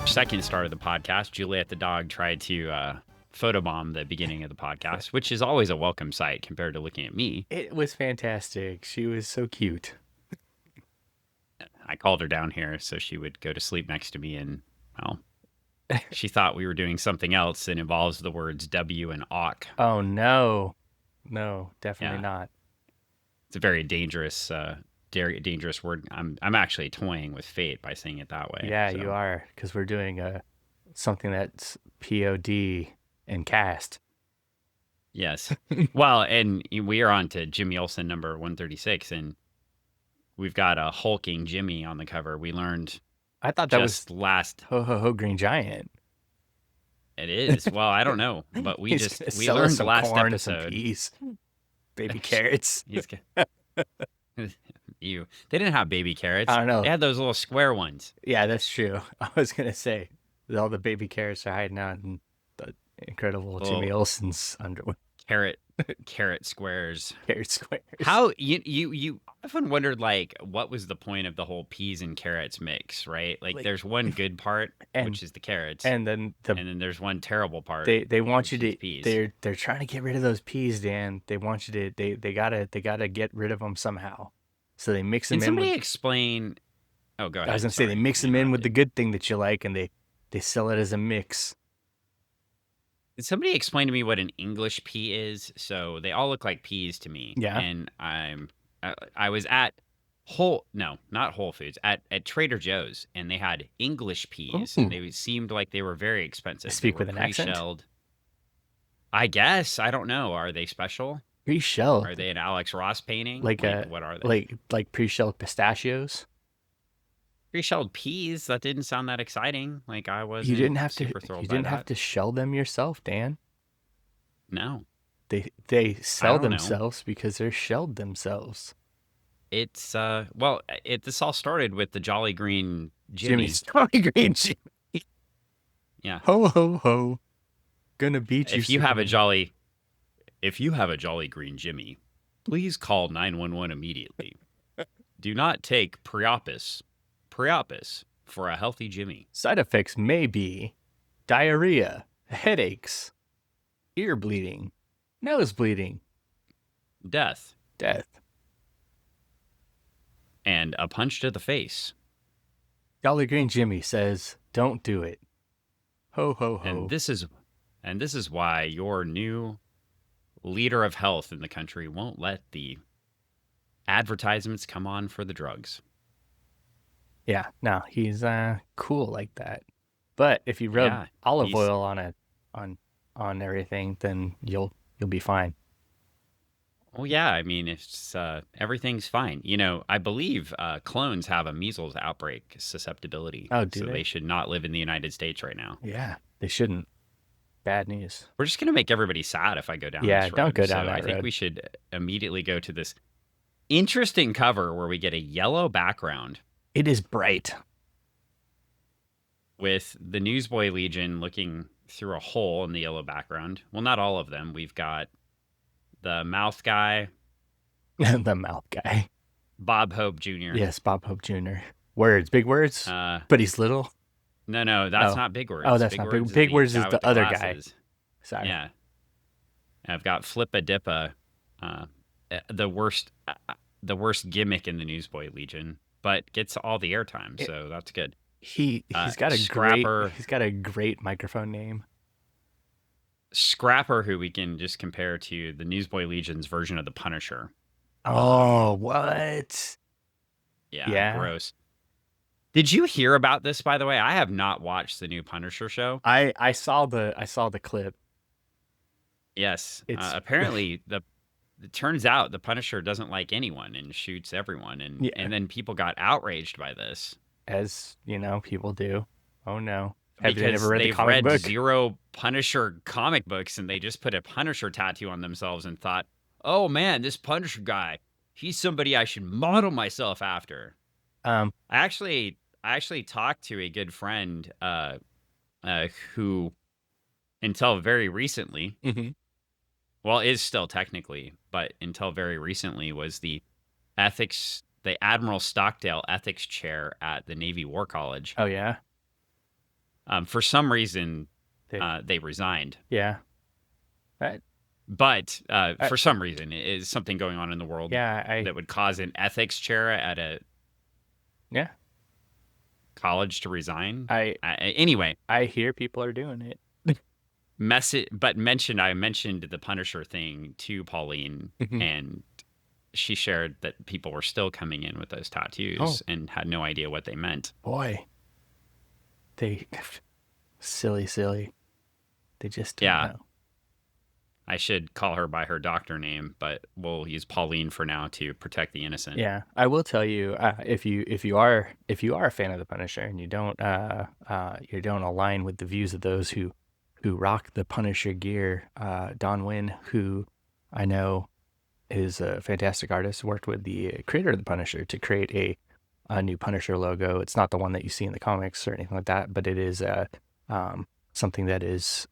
second start of the podcast, Juliet the dog tried to photobomb the beginning of the podcast, which is always a welcome sight compared to looking at me. It was fantastic. She was so cute. I called her down here so she would go to sleep next to me, and, well, she thought we were doing something else that involves the words W and awk. Oh, no. No, definitely Yeah. not. It's a very dangerous word. I'm actually toying with fate by saying it that way. Yeah, so. you are, because we're doing something that's POD and cast. Yes. Well, and we are on to Jimmy Olsen number 136, and we've got a hulking Jimmy on the cover. We learned I thought that just was last. Ho Ho Ho Green Giant. It is. Well, I don't know, but we He's just gonna we sell us learned some last corn and some episode. peas, baby carrots. You. They didn't have baby carrots. I don't know. They had those little square ones. Yeah, that's true. I was gonna say all the baby carrots are hiding out in the incredible Jimmy Olsen's underwear. Carrot squares. Carrot squares. How you often wondered, like, what was the point of the whole peas and carrots mix, right? Like there's one good part, which is the carrots, and then there's one terrible part. They want you to peas. They're trying to get rid of those peas, Dan. They want you to they gotta get rid of them somehow. So they mix them in. Can somebody explain? Oh, go ahead. I was gonna say they mix them in with the good thing that you like, and they sell it as a mix. Can somebody explain to me what an English pea is? So they all look like peas to me. Yeah. And I was at not Whole Foods, at Trader Joe's, and they had English peas, and they seemed like they were very expensive. Speak with an accent. I guess. I don't know. Are they special? Pre-shelled. Are they an Alex Ross painting? What are they? Like pre-shelled pistachios. Pre-shelled peas. That didn't sound that exciting. Like I was. You didn't have to shell them yourself, Dan. No. They sell themselves because they're shelled themselves. It's this all started with the Jolly Green Jimmy. Jolly Green Jimmy. Yeah. Ho ho ho. Gonna beat you. If you have a Jolly Green Jimmy, please call 911 immediately. Do not take Priapus for a healthy Jimmy. Side effects may be diarrhea, headaches, ear bleeding, nose bleeding, death, and a punch to the face. Jolly Green Jimmy says, "Don't do it." Ho ho ho. And this is why your new leader of health in the country won't let the advertisements come on for the drugs. Yeah, no, he's cool like that. But if you rub olive oil on everything, then you'll be fine. Well, yeah, I mean, it's everything's fine. You know, I believe clones have a measles outbreak susceptibility. Oh, do they should not live in the United States right now. Yeah, they shouldn't. Bad news. We're just gonna make everybody sad if I go down. Yeah, this road. Don't go down that road. I think we should immediately go to this interesting cover where we get a yellow background. It is bright. With the Newsboy Legion looking through a hole in the yellow background. Well, not all of them. We've got the mouth guy. The mouth guy. Bob Hope Jr. Yes, Bob Hope Jr. Words, big words, but he's little. No, that's not Big Words. Oh, that's not Big Words. Big Words is the other guy. Sorry. Yeah. I've got Flippa Dippa, the worst gimmick in the Newsboy Legion, but gets all the airtime, so that's good. He's got a great microphone name. Scrapper, who we can just compare to the Newsboy Legion's version of the Punisher. Oh, what? Yeah, gross. Did you hear about this, by the way? I have not watched the new Punisher show. I saw the clip. Yes. Apparently, it turns out the Punisher doesn't like anyone and shoots everyone. And then people got outraged by this. As, people do. Oh, no. Have you ever read the comic book? Zero Punisher comic books, and they just put a Punisher tattoo on themselves and thought, oh, man, this Punisher guy, he's somebody I should model myself after. I actually talked to a good friend who, until very recently, well, is still technically, but until very recently was the Admiral Stockdale ethics chair at the Navy War College. Oh, yeah? For some reason, They, they resigned. yeah. But for some reason, is something going on in the world that would cause an ethics chair at a college to resign. Anyway, I hear people are doing it. I mentioned the Punisher thing to Pauline, and she shared that people were still coming in with those tattoos and had no idea what they meant. Boy, they silly. They just don't know. I should call her by her doctor name, but we'll use Pauline for now to protect the innocent. Yeah, I will tell you, if you are a fan of the Punisher and you don't align with the views of those who rock the Punisher gear, Don Wynn, who I know is a fantastic artist, worked with the creator of the Punisher to create a new Punisher logo. It's not the one that you see in the comics or anything like that, but it is something that is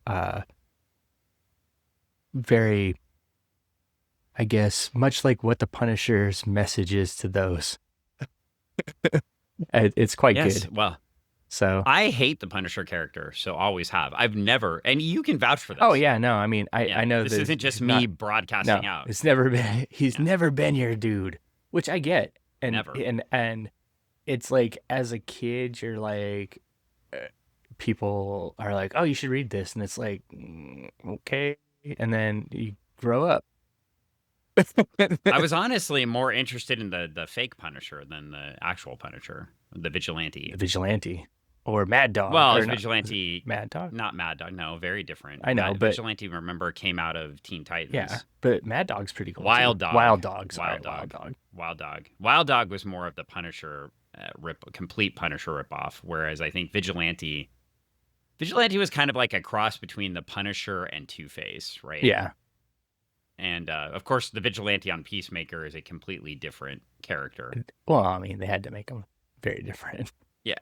very, I guess, much like what the Punisher's message is to those. It's quite good. Well, so I hate the Punisher character, so always have. I've never, and you can vouch for this. Oh yeah, no, I mean, I know this isn't just me broadcasting out. It's never been. He's never been your dude, which I get, and never. And it's like as a kid, you're like, people are like, oh, you should read this, and it's like, okay. And then you grow up. I was honestly more interested in the fake Punisher than the actual Punisher, the Vigilante. The Vigilante. Or Mad Dog. Well, Vigilante. Mad Dog? Not Mad Dog, no, very different. I know, but Vigilante, remember, came out of Teen Titans. Yeah, but Mad Dog's pretty cool. Wild Dog. Wild Dog. Wild Dog was more of the Punisher, complete Punisher ripoff, whereas I think Vigilante was kind of like a cross between the Punisher and Two-Face, right? Yeah. And, of course, the Vigilante on Peacemaker is a completely different character. Well, I mean, they had to make them very different. Yeah.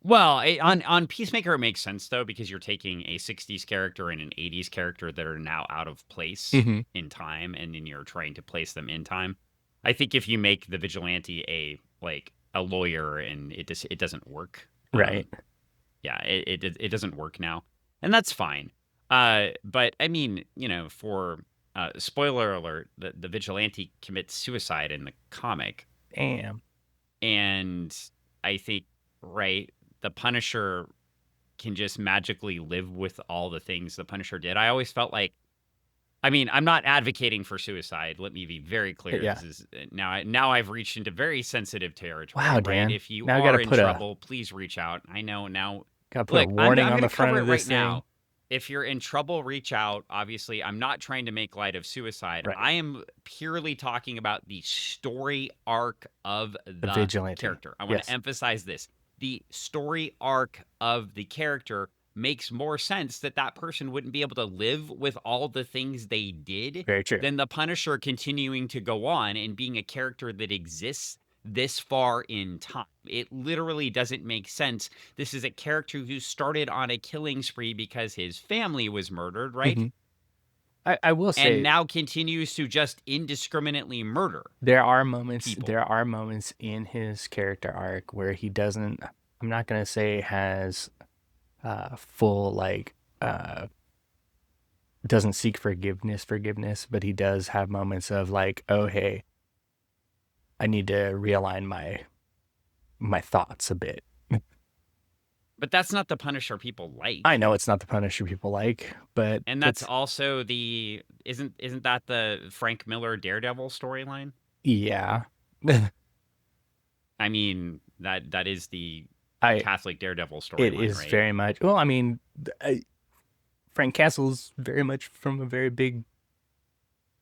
Well, on Peacemaker, it makes sense, though, because you're taking a 60s character and an 80s character that are now out of place in time, and then you're trying to place them in time. I think if you make the Vigilante a lawyer, and it doesn't work. Right. Yeah, it doesn't work now, and that's fine. But I mean, for spoiler alert, the Vigilante commits suicide in the comic. Damn. And I think, right, the Punisher can just magically live with all the things the Punisher did. I always felt like, I mean, I'm not advocating for suicide. Let me be very clear. Yeah. This is now I've reached into very sensitive territory. Wow, right? Dan. If you now are in trouble, please reach out. I know now. Gotta put a warning on the front of this thing. Now. If you're in trouble, reach out. Obviously, I'm not trying to make light of suicide. Right. I am purely talking about the story arc of the Vigilante character. I want to emphasize this. The story arc of the character makes more sense that person wouldn't be able to live with all the things they did. Very true. Than the Punisher continuing to go on and being a character that exists this far in time. It literally doesn't make sense. This is a character who started on a killing spree because his family was murdered, right? Mm-hmm. I will say, and now continues to just indiscriminately murder. There are moments. People. There are moments in his character arc where he doesn't. I'm not gonna say has full doesn't seek forgiveness, but he does have moments of like, oh hey, I need to realign my thoughts a bit. But that's not the Punisher people like. I know it's not the Punisher people like, but that's also isn't that the Frank Miller Daredevil storyline? Yeah. I mean, that is the Catholic Daredevil storyline. It is right? very much. Well, I mean, Frank Castle's very much from a very big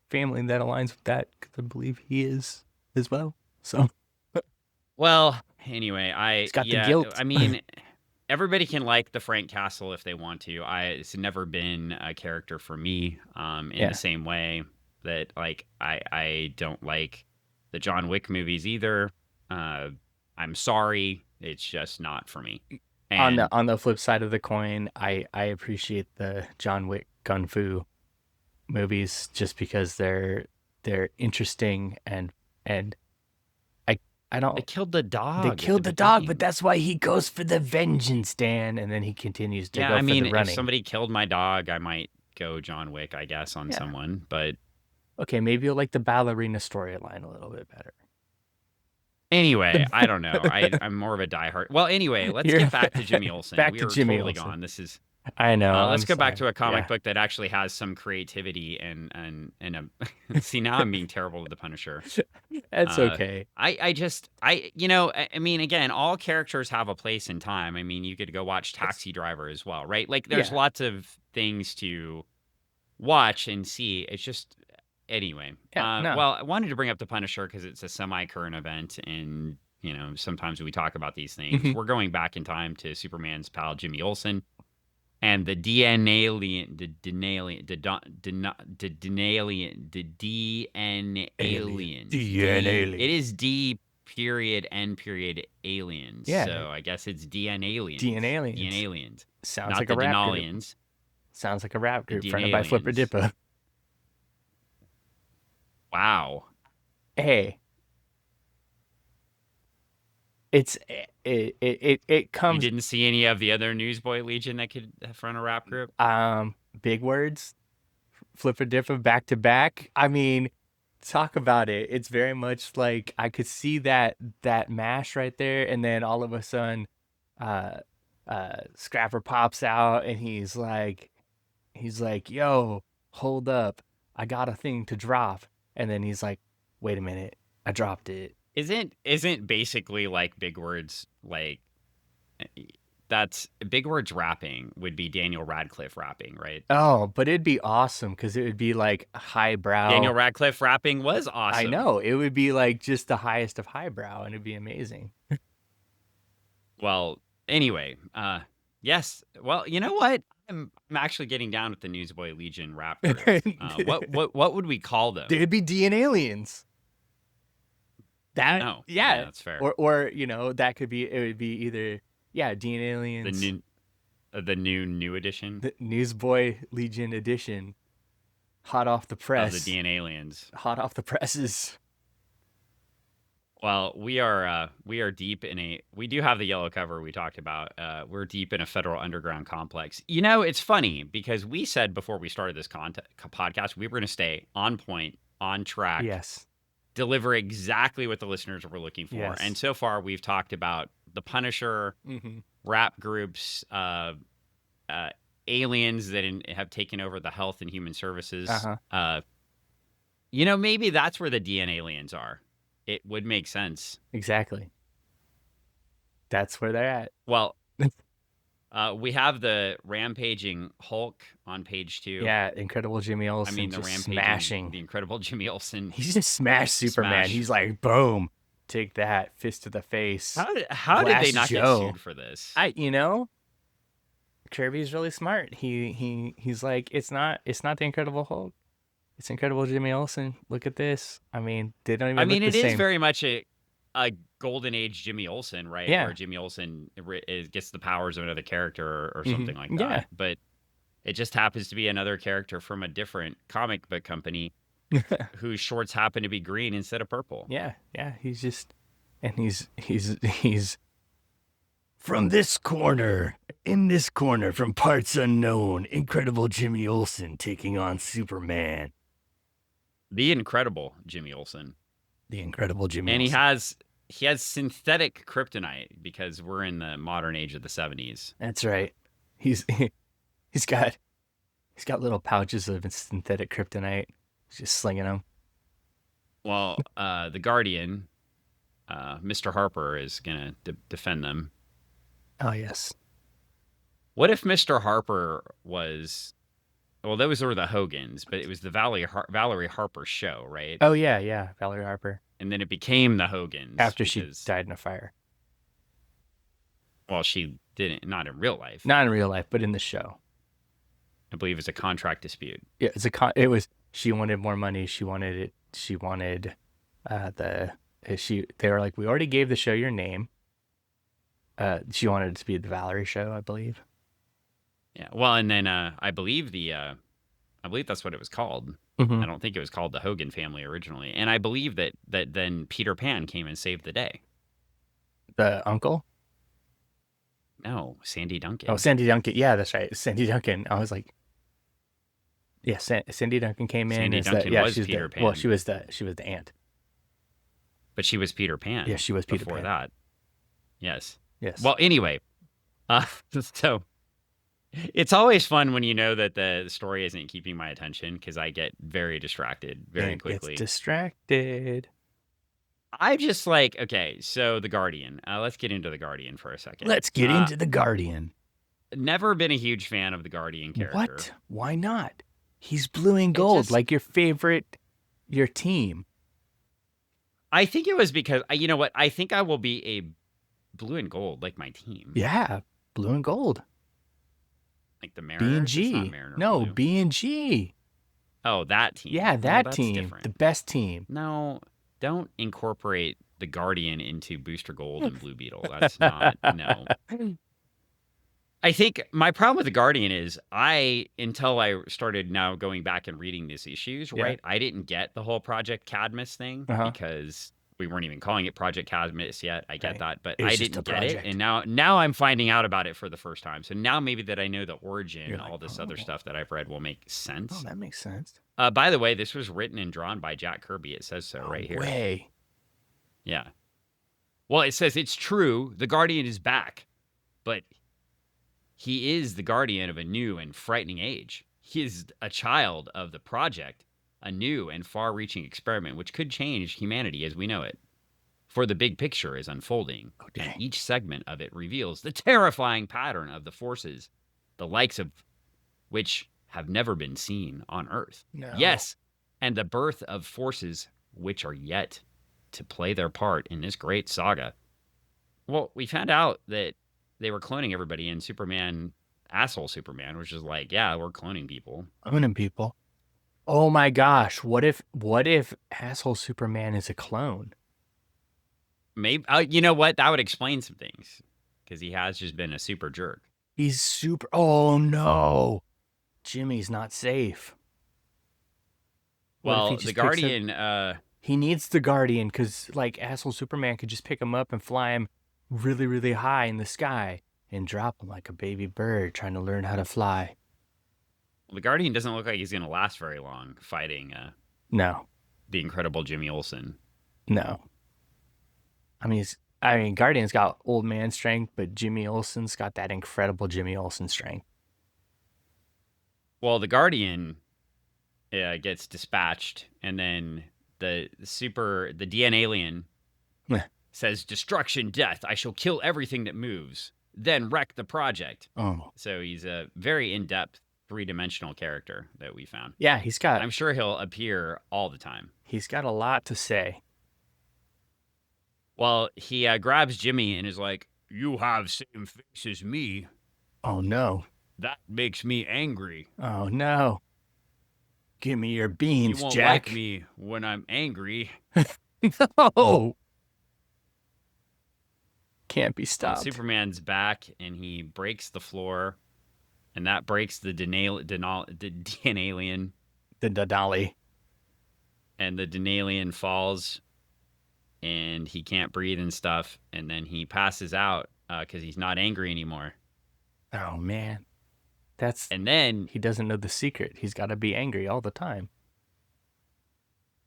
family that aligns with that, because I believe he is as well. So, well, anyway, he's got the guilt. I mean, everybody can like the Frank Castle if they want to. It's never been a character for me. In the same way that I don't like the John Wick movies either. I'm sorry, it's just not for me. And on the flip side of the coin, I appreciate the John Wick Kung Fu movies just because they're interesting and I They don't. killed the They dog at the killed the dog, but beginning. that's why he goes for the vengeance, Dan, and then he continues to Yeah, go I for mean, the if running. somebody killed my dog, I might go John Wick, I guess, on Yeah. someone. But Okay, maybe you'll like the ballerina storyline a little bit better. anyway, I don't know. I'm more of a diehard. Well, anyway, let's You're get back to Jimmy Olsen. back We to are Jimmy totally Olsen. gone. This is I know. let's I'm go back sorry. to a comic Yeah. book that actually has some creativity and a see, now I'm being terrible with the Punisher. That's okay. I mean, again, all characters have a place in time. I mean, you could go watch Taxi Driver as well, right? Like, there's Yeah. lots of things to watch and see. It's just anyway. Yeah. No. Well, I wanted to bring up the Punisher because it's a semi-current event, and sometimes we talk about these things. Mhm. We're going back in time to Superman's pal Jimmy Olsen and the DNA alien, the DNA, aliens. It is D period N period aliens. Yeah. So I guess it's DNA aliens. DNA aliens. DNA aliens. Sounds Not like the a rap group. Denalians. Sounds like a rap The group fronted by Flipper Denalians. Dipper. Wow. Hey. It comes. You didn't see any of the other Newsboy Legion that could front a rap group? Big words, Flipper Dipper back to back. I mean, talk about it. It's very much like I could see that mash right there, and then all of a sudden, Scrapper pops out, and he's like, "Yo, hold up, I got a thing to drop," and then he's like, "Wait a minute, I dropped it." Isn't basically like Big Words like that's Big Words rapping would be Daniel Radcliffe rapping, right? Oh, but it'd be awesome because it would be like highbrow. Daniel Radcliffe rapping was awesome. I know. It would be like just the highest of highbrow, and it'd be amazing. Well, anyway, yes. Well, you know what? I'm actually getting down with the Newsboy Legion rap group. What would we call them? They'd be DNA aliens. Oh, yeah, that's fair. Or that could be. It would be either DNA aliens. The new edition. The Newsboy Legion edition. Hot off the press. The DNA aliens. Hot off the presses. Well, we are deep in we do have the yellow cover we talked about. We're deep in a federal underground complex. It's funny because we said before we started this podcast, we were going to stay on point, on track. Yes. Deliver exactly what the listeners were looking for. Yes. And so far we've talked about the Punisher, rap groups, aliens that have taken over the health and human services. Maybe that's where the DNA aliens are. It would make sense. Exactly. That's where they're at. Well, we have the rampaging Hulk on page 2. Yeah, Incredible Jimmy Olsen. I mean, the just rampaging, smashing. the Incredible Jimmy Olsen. He's just smashed Superman. He's like, boom, take that, fist to the face. How did they not get sued for this? Kirby's really smart. He's like, it's not the Incredible Hulk. It's Incredible Jimmy Olsen. Look at this. I mean, they don't even. It is very much a golden age Jimmy Olsen, right? Yeah. Where Jimmy Olsen gets the powers of another character or something like that. Yeah. But it just happens to be another character from a different comic book company whose shorts happen to be green instead of purple. Yeah. He's from this corner, in this corner, from parts unknown, Incredible Jimmy Olsen taking on Superman. The Incredible Jimmy Olsen. The Incredible Jimmy Olsen. And he has synthetic kryptonite because we're in the modern age of the 70s. That's right. He's got little pouches of synthetic kryptonite. He's just slinging them. Well, the Guardian, Mr. Harper, is gonna defend them. Oh yes. What if Mr. Harper was? Well, those were the Hogans, but it was the Valerie Harper show, right? Oh yeah, Valerie Harper. And then it became the Hogans after she died in a fire. Well, she didn't. Not in real life. Not in real life, but in the show. I believe it's a contract dispute. Yeah, it was. She wanted more money. She wanted it. She wanted They were like, we already gave the show your name. She wanted it to be the Valerie show, I believe. Yeah. Well, and then I believe that's what it was called. Hmm. I don't think it was called the Hogan family originally. And I believe that then Peter Pan came and saved the day. The uncle? No, Sandy Oh, Duncan. Sandy Duncan. Yeah, that's right. Sandy Duncan. I was like, yeah, Sandy Duncan came in Sandy as Duncan yeah, was she's Peter the well, Pan, she was the aunt. but she was Peter Pan. Yeah, she was Peter before Pan. that. Yes. Yes. Well, anyway, so it's always fun when you know that the story isn't keeping my attention because I get very distracted very quickly. Gets distracted. I'm just like, okay, so the Guardian. Let's get into the Guardian for a second. Let's get into the Guardian. Never been a huge fan of the Guardian character. What? Why not? He's blue and gold, like your team. I think it was because, you know what? I think I will be a blue and gold like my team. Yeah, blue and gold. Like the Mariners? B&G. No, blue. B&G. Oh, that team. Yeah, that that's team. Different. The best team. No, don't incorporate the Guardian into Booster Gold and Blue Beetle. That's not, no. I think my problem with the Guardian is until I started now going back and reading these issues, right? I didn't get the whole Project Cadmus thing because we weren't even calling it Project Cadmus yet. I get that, but I didn't get it. And now I'm finding out about it for the first time. So now maybe that I know the origin, all this other stuff that I've read will make sense. Oh, that makes sense. By the way, this was written and drawn by Jack Kirby. It says so right here. Way. Yeah. Well, it says it's true. The Guardian is back, but he is the guardian of a new and frightening age. He is a child of the project, a new and far-reaching experiment which could change humanity as we know it. For the big picture is unfolding, and each segment of it reveals the terrifying pattern of the forces, the likes of which have never been seen on Earth. No. Yes, and the birth of forces which are yet to play their part in this great saga. Well, we found out that they were cloning everybody, and asshole Superman, was just like, yeah, we're cloning people. Cloning people. Oh my gosh, what if asshole Superman is a clone? Maybe, you know what? That would explain some things, because he has just been a super jerk. He's super. Oh no, Jimmy's not safe. Well, the Guardian. He needs the Guardian because, like, asshole Superman could just pick him up and fly him really, really high in the sky and drop him like a baby bird trying to learn how to fly. Well, the Guardian doesn't look like he's going to last very long fighting. No. The incredible Jimmy Olsen. No. I mean, Guardian's got old man strength, but Jimmy Olsen's got that incredible Jimmy Olsen strength. Well, the Guardian gets dispatched, and then the DN alien says, "Destruction, death, I shall kill everything that moves, then wreck the project." Oh. So he's a very in-depth, three-dimensional character that we found. Yeah, I'm sure he'll appear all the time. He's got a lot to say. Well, he grabs Jimmy and is like, "You have same face as me." Oh, no. "That makes me angry." Oh, no. Give me your beans, "You won't Jack." like me when I'm angry." No. Can't be stopped. Superman's back, and he breaks the floor, and that breaks the DN alien. The Denali. And the Denalian falls, and he can't breathe and stuff, and then he passes out because he's not angry anymore. Oh, man. And then he doesn't know the secret. He's got to be angry all the time.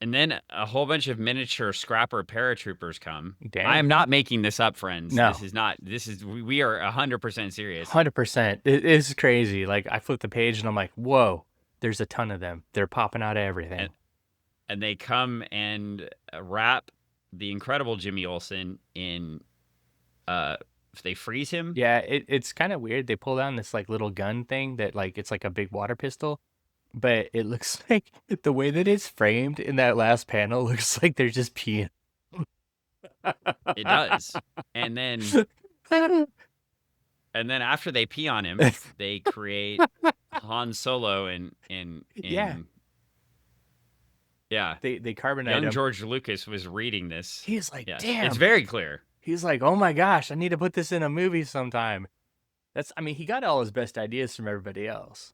And then a whole bunch of miniature scrapper paratroopers come. Dang. I am not making this up, friends. No. We are 100% serious. 100%. It is crazy. Like, I flip the page and I'm like, whoa, there's a ton of them. They're popping out of everything. And they come and wrap the incredible Jimmy Olsen in, they freeze him. Yeah, it's kind of weird. They pull down this, like, little gun thing that, like, it's like a big water pistol. But it looks like the way that it's framed in that last panel looks like they're just peeing. It does. And then after they pee on him, they create Han Solo and yeah. They carbonate him. Young George Lucas was reading this. He's like, yes. damn. It's very clear. He's like, oh my gosh, I need to put this in a movie sometime. He got all his best ideas from everybody else.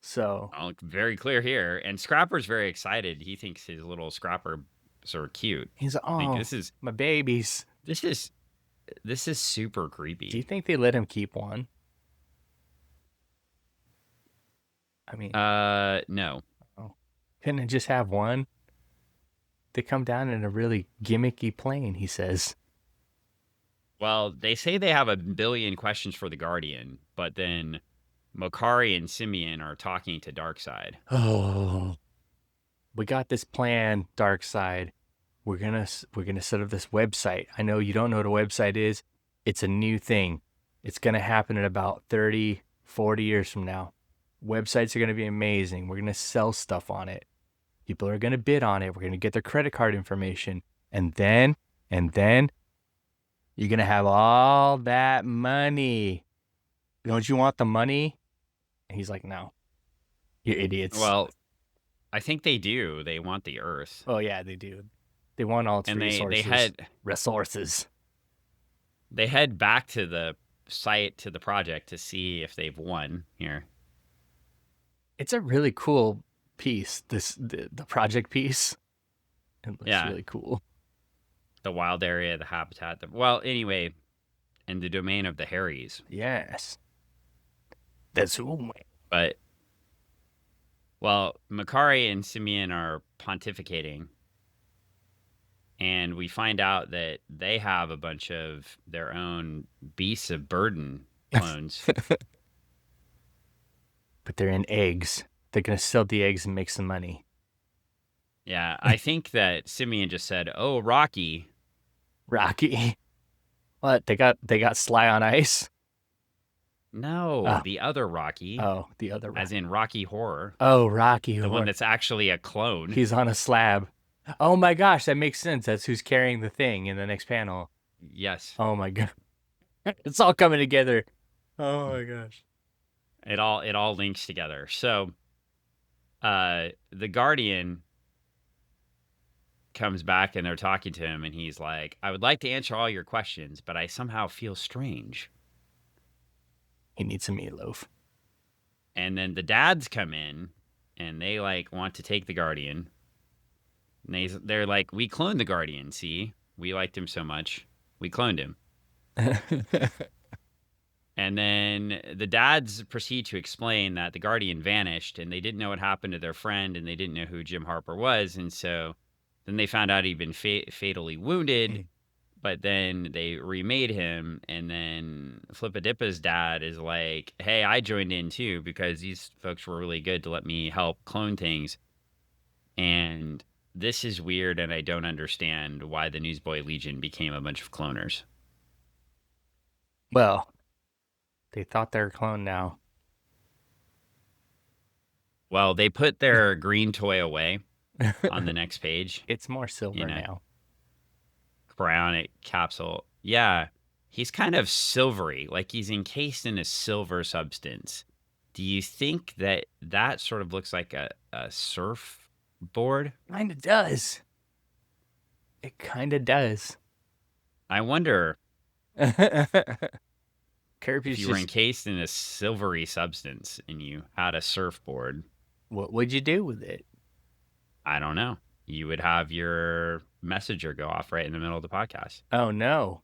So Very clear here. And Scrapper's very excited. He thinks his little Scrapper sort of cute. he's like, Like, oh, my babies. this is super Do you creepy. think they let him keep one? I mean, No. oh, couldn't it just have one? They come down in a really gimmicky plane, he says. Well, they say they have a billion questions for the Guardian, but then Makari and Simeon are talking to Darkseid. Oh, we got this plan, Darkseid. We're gonna set up this website. I know you don't know what a website is. It's a new thing. It's gonna happen in about 30, 40 years from now. Websites are gonna be amazing. We're gonna sell stuff on it. People are gonna bid on it. We're gonna get their credit card information, and then you're gonna have all that money. Don't you want the money? And he's like, no, you idiots. Well, I think they do. They want the Earth. Oh yeah, they do. They want all its And resources. they head back to the site, to the project, to see if they've won here. It's a really cool piece. The project piece. It looks really cool. The wild area, the habitat. Well, anyway, in the domain of the Harrys. Yes. That's who. But, well, Makari and Simeon are pontificating. And we find out that they have a bunch of their own Beasts of Burden clones. But they're in eggs. They're going to sell the eggs and make some money. Yeah, I think that Simeon just said, "Oh, Rocky." Rocky. What? They got Sly on Ice? No, the other Rocky. Oh, the other Rocky. As in Rocky Horror. Oh, Rocky Horror. The one that's actually a clone. He's on a slab. Oh my gosh, that makes sense. That's who's carrying the thing in the next panel. Yes. Oh my god. It's all coming together. Oh my gosh. It all links together. So the Guardian comes back and they're talking to him and he's like, "I would like to answer all your questions, but I somehow feel strange." He needs some meatloaf. And then the dads come in and they like want to take the Guardian. And they're like, "We cloned the Guardian, see? We liked him so much. We cloned him." And then the dads proceed to explain that the Guardian vanished and they didn't know what happened to their friend and they didn't know who Jim Harper was. And so then they found out he'd been fatally wounded, but then they remade him. And then Flippadippa's dad is like, "Hey, I joined in too because these folks were really good to let me help clone things. And this is weird and I don't understand why the Newsboy Legion became a bunch of cloners." Well, they thought they were cloned now. Well, they put their green toy away on the next page. It's more silver now. Cryonic capsule. Yeah, he's kind of silvery, like he's encased in a silver substance. Do you think that sort of looks like a surfboard? Kind of does. It kind of does. I wonder Kirby's if you were encased in a silvery substance and you had a surfboard. What would you do with it? I don't know. You would have your messenger go off right in the middle of the podcast. Oh no.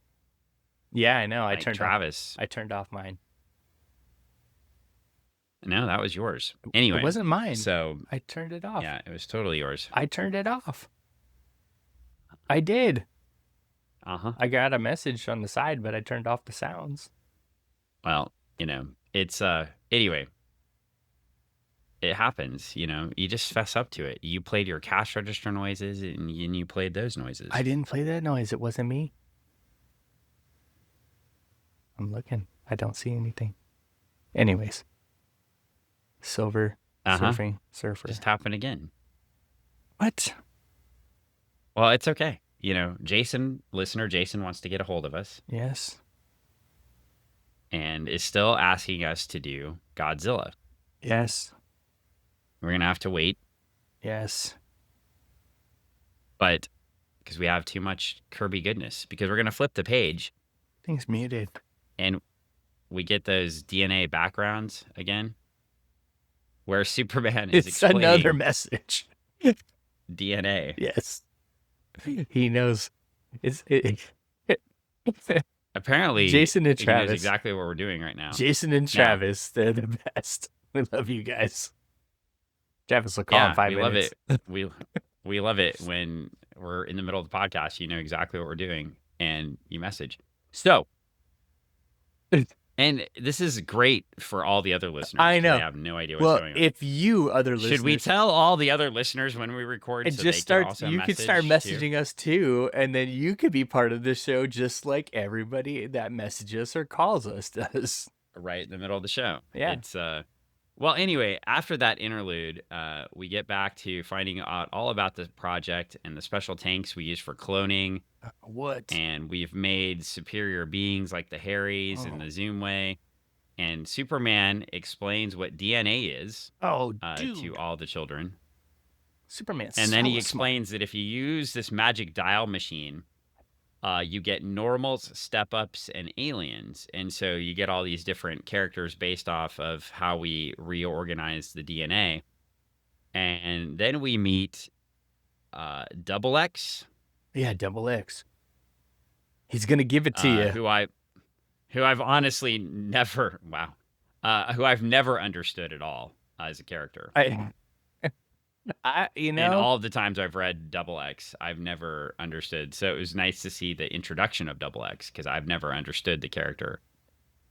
Yeah, I know. Like Travis. I turned off mine. No, that was yours. Anyway. It wasn't mine. So I turned it off. Yeah, it was totally yours. I turned it off. I did. Uh-huh. I got a message on the side, but I turned off the sounds. Well, it's anyway. It happens, you just fess up to it. You played your cash register noises and you played those noises. I didn't play that noise. It wasn't me. I'm looking. I don't see anything. Anyways. Silver. Surfer. Just happened again. What? Well, it's okay. Listener Jason wants to get a hold of us. Yes. And is still asking us to do Godzilla. Yes. We're going to have to wait. Yes. But because we have too much Kirby goodness, because we're going to flip the page. Thing's muted. And we get those DNA backgrounds again. where Superman is It's another explaining message. DNA. Yes. He knows. It's Apparently, Jason and he knows Travis. exactly what we're doing right now. Jason and Travis, they're the best. We love you guys. Travis will call in 5 minutes. Love it. We love it when we're in the middle of the podcast. You know exactly what we're doing, and you message. So, and this is great for all the other listeners. I know. They have no idea what's going on. If you other listeners, should we tell all the other listeners when we record? And so just they start. You could start messaging us too, and then you could be part of the show, just like everybody that messages or calls us does. Right in the middle of the show. Yeah. It's well, anyway, after that interlude, we get back to finding out all about the project and the special tanks we use for cloning. What? And we've made superior beings like the Harrys and the Zoomway. And Superman explains what DNA is to all the children. Superman. And then he explains that if you use this magic dial machine, you get normals, step-ups, and aliens. And so you get all these different characters based off of how we reorganize the DNA. And then we meet Double X. Yeah, Double X. He's going to give it to you. Who I've honestly never, who I've never understood at all as a character. In all of the times I've read Double X, I've never understood. So it was nice to see the introduction of Double X because I've never understood the character.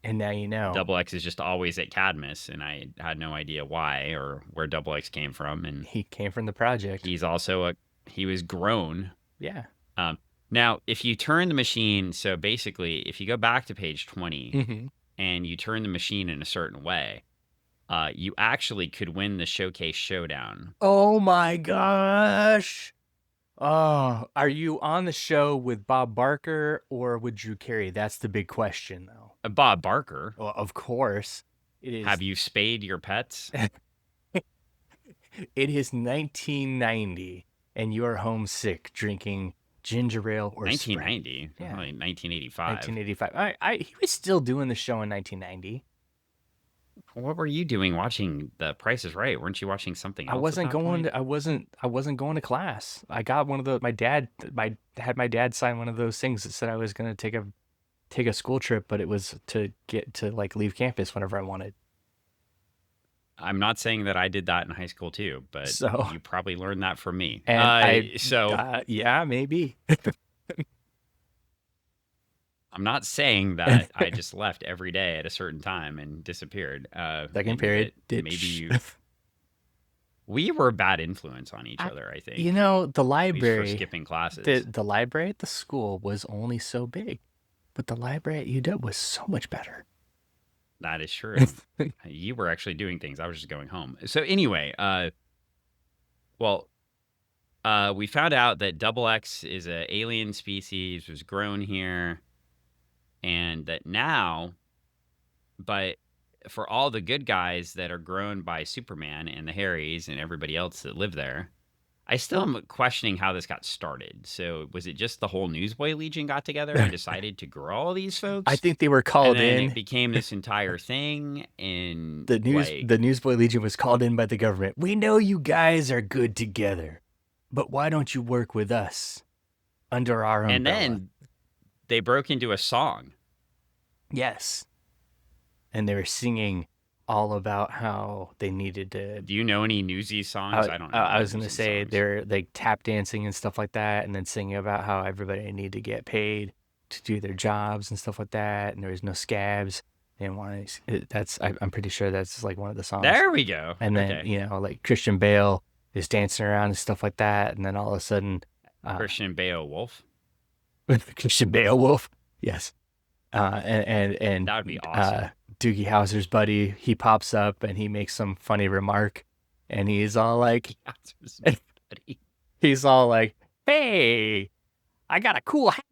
And now you know. Double X is just always at Cadmus, and I had no idea why or where Double X came from. And he came from the project. He's also he was grown. Yeah. Now, if you turn the machine, so basically, if you go back to page 20 and you turn the machine in a certain way, you actually could win the Showcase Showdown. Oh my gosh. Oh, are you on the show with Bob Barker or with Drew Carey? That's the big question, though. Bob Barker? Well, of course. It is. Have you spayed your pets? It is 1990, and you are homesick drinking ginger ale or 1990? Yeah. Probably 1985. 1985. He was still doing the show in 1990. What were you doing watching The Price is Right? Weren't you watching something else? I wasn't going to class. I got one of the my dad sign one of those things that said I was going to take a school trip, but it was to get to like leave campus whenever I wanted. I'm not saying that I did that in high school too, but you probably learned that from me. And yeah, maybe. I'm not saying that I just left every day at a certain time and disappeared. Second period. We were a bad influence on each other, I think. You know, the library. For skipping classes. The library at the school was only so big, but the library at UW was so much better. That is true. You were actually doing things. I was just going home. So anyway, we found out that Double X is an alien species, was grown here, and that now, but for all the good guys that are grown by Superman and the Harrys and everybody else that live there, I still am questioning how this got started. So was it just the whole Newsboy Legion got together and decided to grow all these folks? I think they were called in. It became this entire thing. And the Newsboy Legion was called in by the government. We know you guys are good together, but why don't you work with us under our umbrella? And then they broke into a song. Yes. And they were singing all about how they needed to. Do you know any Newsies songs? I don't know. I was going to say they're like tap dancing and stuff like that, and then singing about how everybody needed to get paid to do their jobs and stuff like that, and there was no scabs. And I'm pretty sure that's like one of the songs. There we go. And then like Christian Bale is dancing around and stuff like that, and then all of a sudden, Christian Beowulf. Christian Beowulf, yes. And that would be awesome. Doogie Howser's buddy, he pops up and he makes some funny remark, and he's all like, "Hey, I got a cool hat,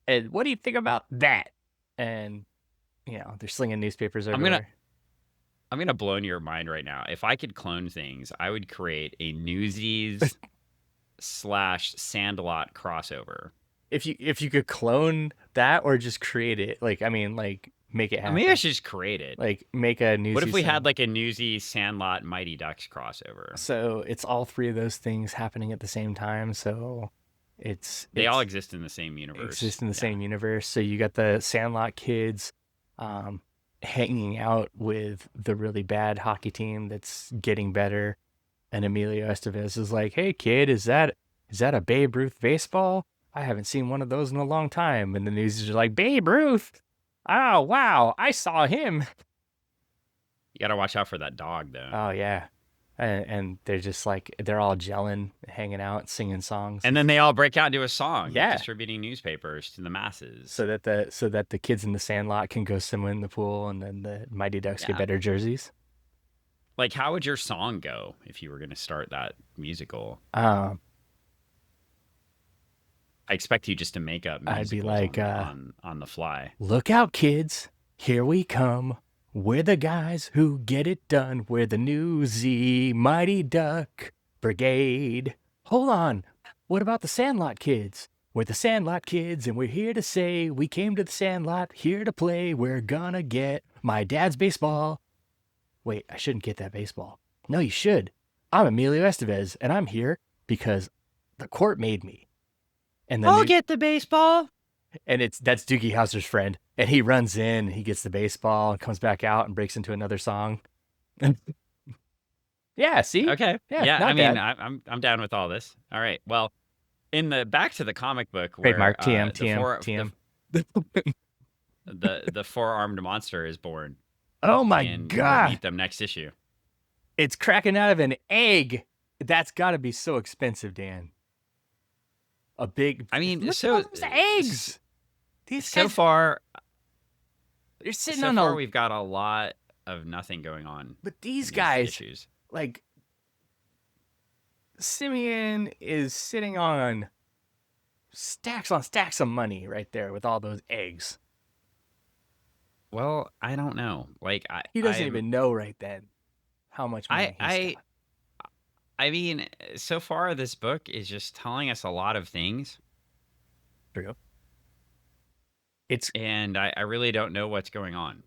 and what do you think about that?" And they're slinging newspapers everywhere. I'm gonna blow your mind right now. If I could clone things, I would create a Newsies / Sandlot crossover. If you could clone that or just create it, make it happen. Maybe I should just create it. Like make a Newsies. What if we had like a Newsies, Sandlot, Mighty Ducks crossover? So it's all three of those things happening at the same time. So they all exist in the same universe. Exist in the same universe. So you got the Sandlot kids hanging out with the really bad hockey team that's getting better, and Emilio Estevez is like, "Hey kid, is that a Babe Ruth baseball? I haven't seen one of those in a long time." And the Newsies are like, "Babe Ruth? Oh wow, I saw him." You gotta watch out for that dog though. Oh yeah. And they're just like, they're all gelling, hanging out, singing songs. And then they all break out into a song, yeah, distributing newspapers to the masses. So that the kids in the Sandlot can go swim in the pool, and then the Mighty Ducks get better jerseys. Like, how would your song go if you were going to start that musical? I expect you just to make up musicals. I'd be like, on the fly. Look out, kids. Here we come. We're the guys who get it done. We're the Newsy Mighty Duck Brigade. Hold on. What about the Sandlot kids? We're the Sandlot kids, and we're here to say we came to the Sandlot, here to play. We're gonna get my dad's baseball. Wait, I shouldn't get that baseball. No, you should. I'm Emilio Estevez, and I'm here because the court made me. And I'll get the baseball. And that's Doogie Howser's friend. And he runs in, he gets the baseball, and comes back out and breaks into another song. Yeah, see? Okay. Yeah, I mean, I'm down with all this. All right. Well, in the back to the comic book where trademark TM. The four-armed monster is born. Oh my god. We'll meet them next issue. It's cracking out of an egg. That's got to be so expensive, Dan. A big so eggs. These so guys, far they're sitting so on far we've got a lot of nothing going on. But these guys like Simeon is sitting on stacks of money right there with all those eggs. Well, I don't know. Like he doesn't even know right then how much money he's got. I mean, so far this book is just telling us a lot of things. True. And I really don't know what's going on.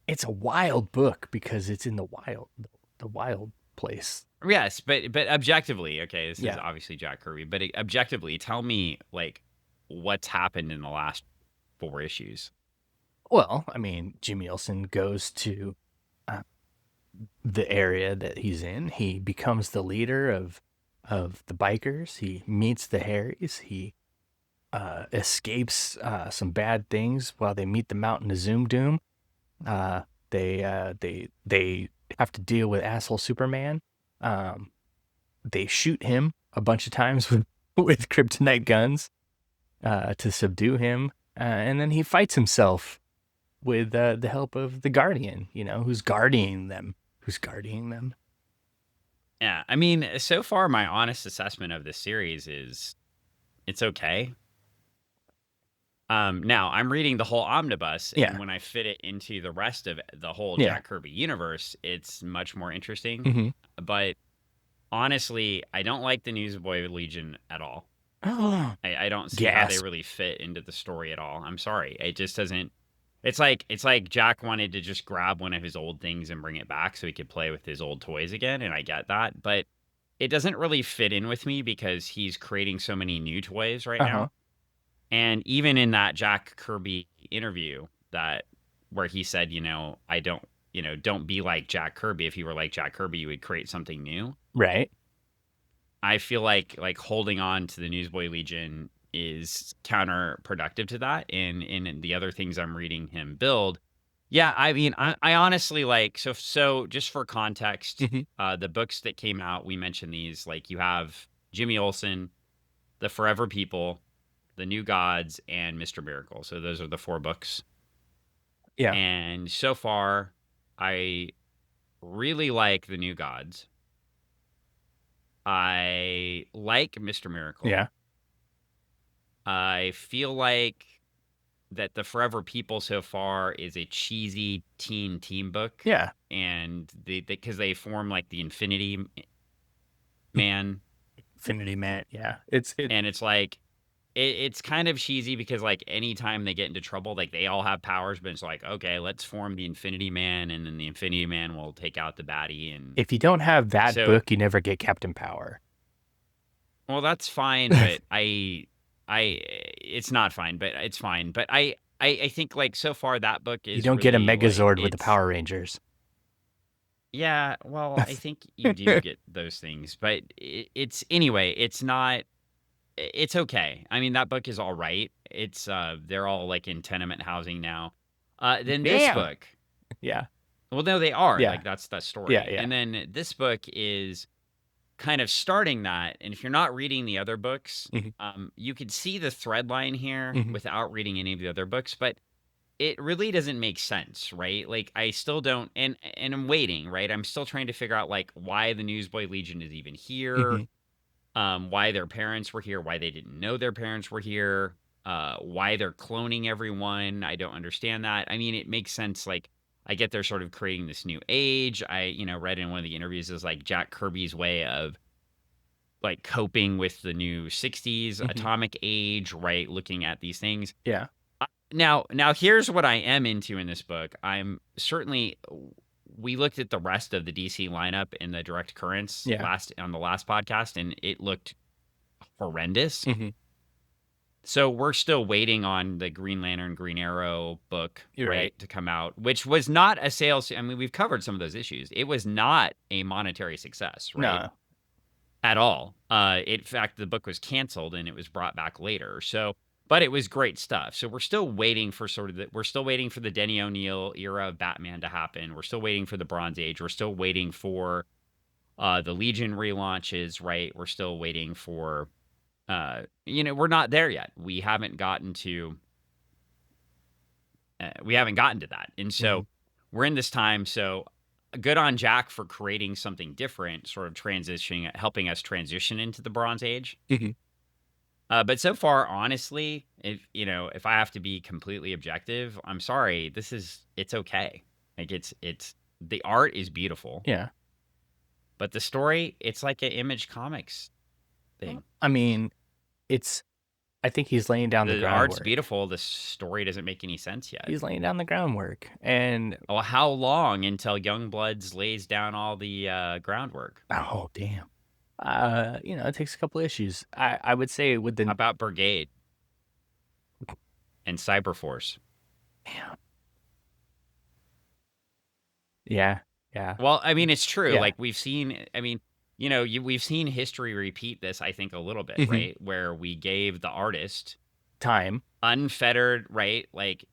It's a wild book because it's in the wild place. Yes, but objectively, okay, this is obviously Jack Kirby, but objectively, tell me like what's happened in the last 4 issues. Well, I mean, Jimmy Olsen goes to the area that he's in. He becomes the leader of the bikers. He meets the Harrys. He escapes some bad things while they meet the Mountain of Zoom Doom. They have to deal with asshole Superman. They shoot him a bunch of times with kryptonite guns to subdue him, and then he fights himself with the help of the Guardian. Who's guarding them. Yeah, I mean, so far my honest assessment of this series is it's okay. Now I'm reading the whole omnibus, and when I fit it into the rest of the whole Jack Kirby universe, it's much more interesting. Mm-hmm. But honestly, I don't like the Newsboy Legion at all. Oh, I don't see how they really fit into the story at all. I'm sorry, it just doesn't. It's like Jack wanted to just grab one of his old things and bring it back so he could play with his old toys again, and I get that, but it doesn't really fit in with me because he's creating so many new toys right now. And even in that Jack Kirby interview where he said, I don't be like Jack Kirby. If you were like Jack Kirby, you would create something new. Right. I feel like holding on to the Newsboy Legion is counterproductive to that. And in the other things I'm reading him build. Yeah, I mean, I honestly so just for context, the books that came out, we mentioned these, like you have Jimmy Olsen, The Forever People, The New Gods, and Mr. Miracle. So those are the 4 books. Yeah. And so far, I really like The New Gods. I like Mr. Miracle. Yeah. I feel like that The Forever People so far is a cheesy team book. Yeah. And because they form like the Infinity Man. Infinity Man, yeah. And it's like, it's kind of cheesy because like anytime they get into trouble, like they all have powers, but it's like, okay, let's form the Infinity Man, and then the Infinity Man will take out the baddie. And If you don't have that so, book, you never get Captain Power. well, that's fine, but it's not fine, but it's fine. But I think like so far that book You is don't get a really like Megazord with the Power Rangers. yeah, well, I think you do get those things, but it's anyway, it's not. It's okay. I mean, that book is all right. It's they're all like in tenement housing now. Then this Damn. book, Yeah. well, no, they are Yeah. like that's that story. Yeah. And then this book is kind of starting that. And if you're not reading the other books, you could see the thread line here without reading any of the other books, but it really doesn't make sense, right? Like I still don't, and I'm waiting, right? I'm still trying to figure out like why the Newsboy Legion is even here, why their parents were here, why they didn't know their parents were here, why they're cloning everyone. I don't understand that. I mean, it makes sense. Like I get they're sort of creating this new age. I, read in one of the interviews is like Jack Kirby's way of like coping with the new 60s atomic age, right? Looking at these things. Yeah. Now here's what I am into in this book. I'm certainly we looked at the rest of the DC lineup in the direct currents on the last podcast, and it looked horrendous. So we're still waiting on the Green Lantern, Green Arrow book, right, to come out, which was not a sales. I mean, we've covered some of those issues. It was not a monetary success, right? No. At all. In fact, the book was canceled and it was brought back later. So, but it was great stuff. So we're still waiting for we're still waiting for the Denny O'Neil era of Batman to happen. We're still waiting for the Bronze Age. We're still waiting for the Legion relaunches, right? We're still waiting for, we're not there yet. We haven't gotten to that. And so we're in this time. So good on Jack for creating something different, sort of helping us transition into the Bronze Age. But so far, honestly, if I have to be completely objective, I'm sorry. It's okay. Like it's the art is beautiful. Yeah. But the story, it's like an Image Comics thing. I mean, I think he's laying down the groundwork. Art's beautiful. The story doesn't make any sense yet. He's laying down the groundwork. And well, how long until Youngbloods lays down all the groundwork? Oh, damn. It takes a couple issues. I would say with the How about Brigade and Cyberforce? Damn. Yeah. Well, I mean, it's true. Yeah. Like we've seen. I mean, we've seen history repeat this. I think a little bit, right? Where we gave the artist time, unfettered, right? Like,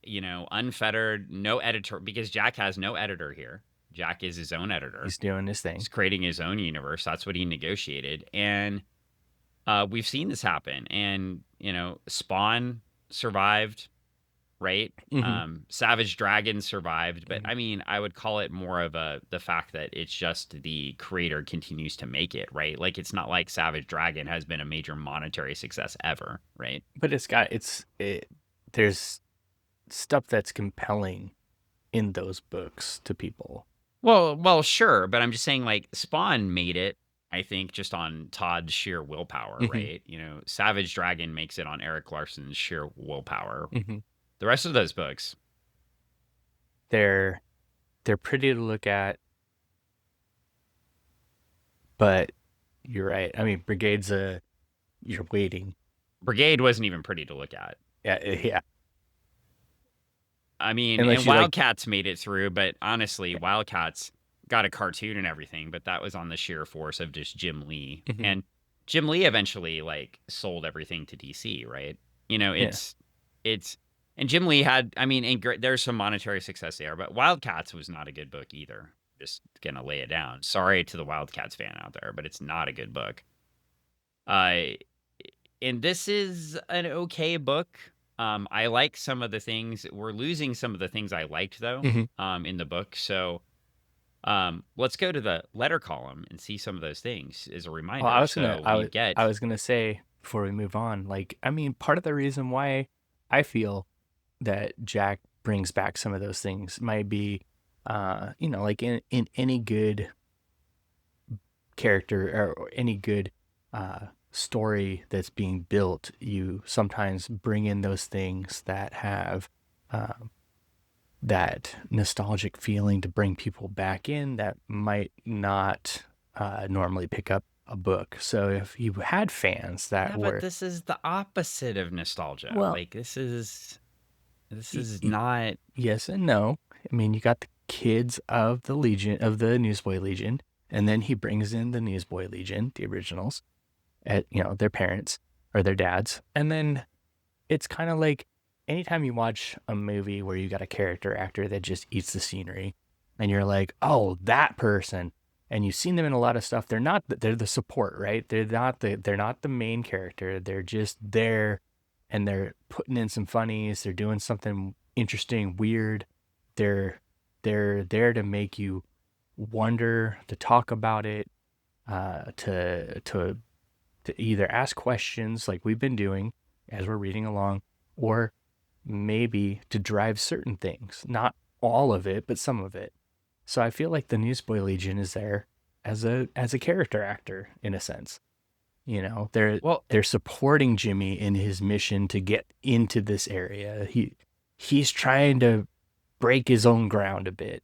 unfettered, no editor, because Jack has no editor here. Jack is his own editor. He's doing his thing. He's creating his own universe. That's what he negotiated. And we've seen this happen. And, Spawn survived, right? Savage Dragon survived. But, I mean, I would call it more of the fact that it's just the creator continues to make it, right? Like, it's not like Savage Dragon has been a major monetary success ever, right? But there's stuff that's compelling in those books to people. Well, sure, but I'm just saying, like, Spawn made it, I think, just on Todd's sheer willpower, right? Savage Dragon makes it on Eric Larson's sheer willpower. The rest of those books, they're pretty to look at, but you're right. I mean, you're waiting. Brigade wasn't even pretty to look at. Yeah. I mean, and Wildcats made it through, but honestly, Wildcats got a cartoon and everything, but that was on the sheer force of just Jim Lee. And Jim Lee eventually, like, sold everything to DC, right? And Jim Lee had, I mean, there's some monetary success there, but Wildcats was not a good book either. Just gonna lay it down. Sorry to the Wildcats fan out there, but it's not a good book. And this is an okay book. I like some of the things. We're losing some of the things I liked, though, in the book. So let's go to the letter column and see some of those things as a reminder. Well, I was gonna say before we move on, like, I mean, part of the reason why I feel that Jack brings back some of those things might be, like in any good character or any good story that's being built, you sometimes bring in those things that have um, that nostalgic feeling to bring people back in that might not normally pick up a book. So if you had fans that Yeah, but were, this is the opposite of nostalgia. well, Like this y- is y- not. yes and no. I mean, you got the kids of the Legion, of the Newsboy Legion, and then he brings in the Newsboy Legion, the originals, at their parents or their dads, and then it's kind of like anytime you watch a movie where you got a character actor that just eats the scenery, and you're like, oh, that person, and you've seen them in a lot of stuff. They're the support, right? They're not the main character. They're just there, and they're putting in some funnies. They're doing something interesting, weird. They're they're there to make you wonder, to talk about it, to either ask questions like we've been doing as we're reading along, or maybe to drive certain things. Not all of it, but some of it. So I feel like the Newsboy Legion is there as a character actor in a sense. They're Well, they're supporting Jimmy in his mission to get into this area. He's trying to break his own ground a bit.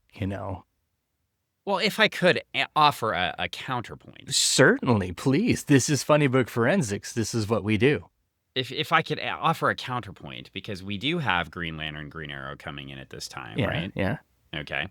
well, if I could offer a counterpoint, Certainly, please. This is Funny Book Forensics. This is what we do. if I could offer a counterpoint, because we do have Green Lantern, Green Arrow coming in at this time, Yeah, right? yeah. Okay.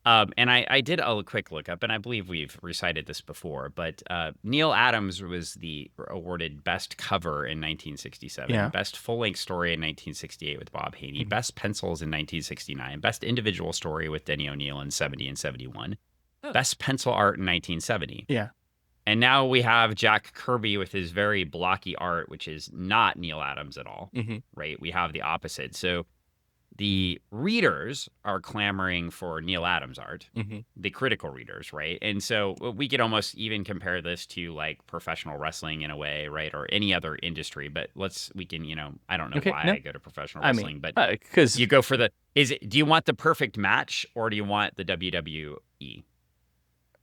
And I did a quick look up, and I believe we've recited this before, but Neil Adams was the awarded Best Cover in 1967, Yeah. Best Full-Length Story in 1968 with Bob Haney, Mhm. Best Pencils in 1969, Best Individual Story with Denny O'Neil in 70 and 71, Oh. Best Pencil Art in 1970. Yeah. And now we have Jack Kirby with his very blocky art, which is not Neil Adams at all, Mm-hmm. right? We have the opposite. So the readers are clamoring for Neil Adams art, Mm-hmm. the critical readers, right? And so we could almost even compare this to like professional wrestling in a way, right? Or any other industry. But we can, I don't know Okay. why No, I go to professional I wrestling, mean, but because you go for do you want the perfect match or do you want the WWE?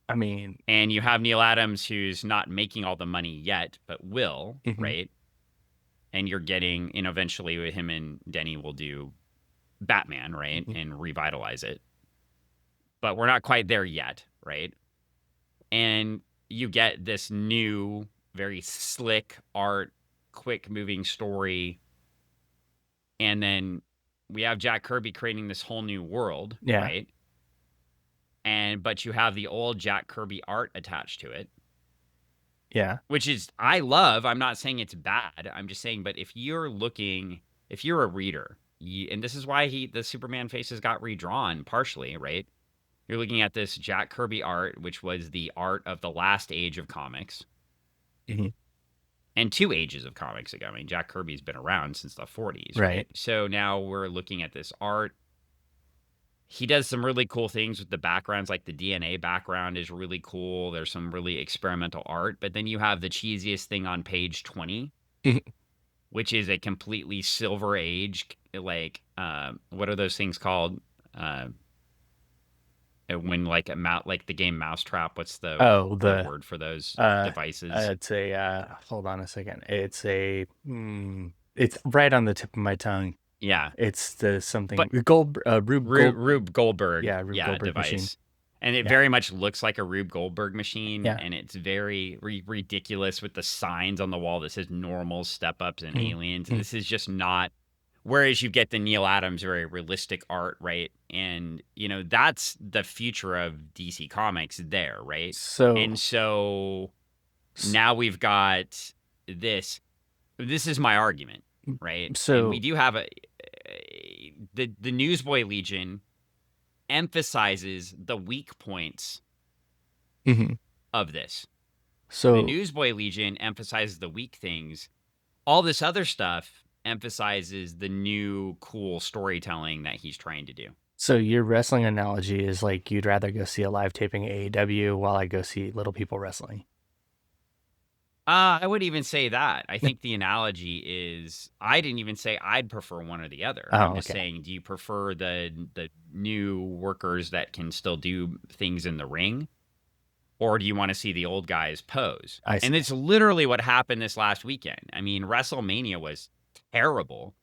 I mean, And you have Neil Adams who's not making all the money yet, but will, mhm. right? And you're getting, eventually with him and Denny will do Batman, right? Mhm. And revitalize it. But we're not quite there yet, right? And you get this new, very slick art, quick moving story. And then we have Jack Kirby creating this whole new world, Yeah. right? But you have the old Jack Kirby art attached to it. Yeah. Which is, I love. I'm not saying it's bad. I'm just saying, but if you're a reader, and this is why the Superman faces got redrawn partially, right? You're looking at this Jack Kirby art, which was the art of the last age of comics. Mhm. And 2 ages of comics ago. I mean, Jack Kirby's been around since the 40s, Right. right? So now we're looking at this art. He does some really cool things with the backgrounds, like the DNA background is really cool. There's some really experimental art, but then you have the cheesiest thing on page 20, Mhm. which is a completely Silver Age, like, what are those things called? When like like the game Mousetrap, what's the right word for those devices? It's hold on a second. It's right on the tip of my tongue. Yeah. It's the something But Rube Goldberg, yeah, Rube Goldberg device. machine. And it very much looks like a Rube Goldberg machine, Yeah. and it's very ridiculous with the signs on the wall that says normals, step-ups, and aliens. And this is just not. Whereas you get the Neil Adams very realistic art, right? And that's the future of DC Comics there, right? So now we've got this. This is my argument, right? So and we do have the Newsboy Legion emphasizes the weak points of this. So the Newsboy Legion emphasizes the weak things. All this other stuff emphasizes the new cool storytelling that he's trying to do. So your wrestling analogy is like you'd rather go see a live taping of AEW while I go see little people wrestling. I would even say that. I think the analogy is I didn't even say I'd prefer one or the other. I'm just saying, do you prefer the new workers that can still do things in the ring? or do you want to see the old guys pose? I see. And it's literally what happened this last weekend. I mean, WrestleMania was terrible.